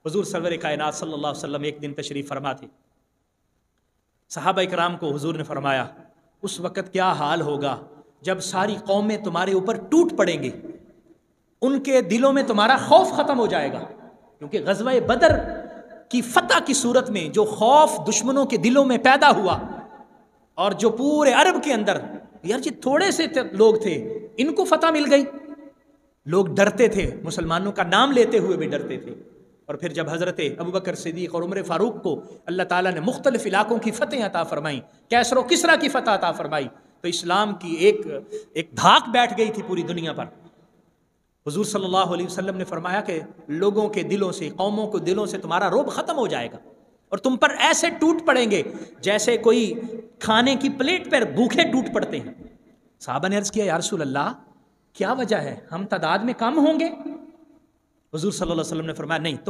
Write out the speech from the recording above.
حضور سرور کائنات صلی اللہ علیہ وسلم ایک دن تشریف فرما تھے. صحابہ اکرام کو حضور نے فرمایا اس وقت کیا حال ہوگا جب ساری قومیں تمہارے اوپر ٹوٹ پڑیں گی، ان کے دلوں میں تمہارا خوف ختم ہو جائے گا. کیونکہ غزوہ بدر کی فتح کی صورت میں جو خوف دشمنوں کے دلوں میں پیدا ہوا، اور جو پورے عرب کے اندر یار جی تھوڑے سے لوگ تھے، ان کو فتح مل گئی، لوگ ڈرتے تھے، مسلمانوں کا نام لیتے ہوئے بھی ڈرتے تھے. اور پھر جب حضرت ابوبکر صدیق اور عمر فاروق کو اللہ تعالیٰ نے مختلف علاقوں کی فتح عطا فرمائیں، کیسر و کسریٰ کی فتح عطا فرمائی، تو اسلام کی ایک دھاک بیٹھ گئی تھی پوری دنیا پر. حضور صلی اللہ علیہ وسلم نے فرمایا کہ لوگوں کے دلوں سے، قوموں کے دلوں سے تمہارا رعب ختم ہو جائے گا، اور تم پر ایسے ٹوٹ پڑیں گے جیسے کوئی کھانے کی پلیٹ پر بھوکے ٹوٹ پڑتے ہیں. صحابہ نے عرض کیا یا رسول اللہ کیا وجہ ہے، ہم تعداد میں کم ہوں گے؟ حضور صلی اللہ علیہ وسلم نے فرمایا نہیں،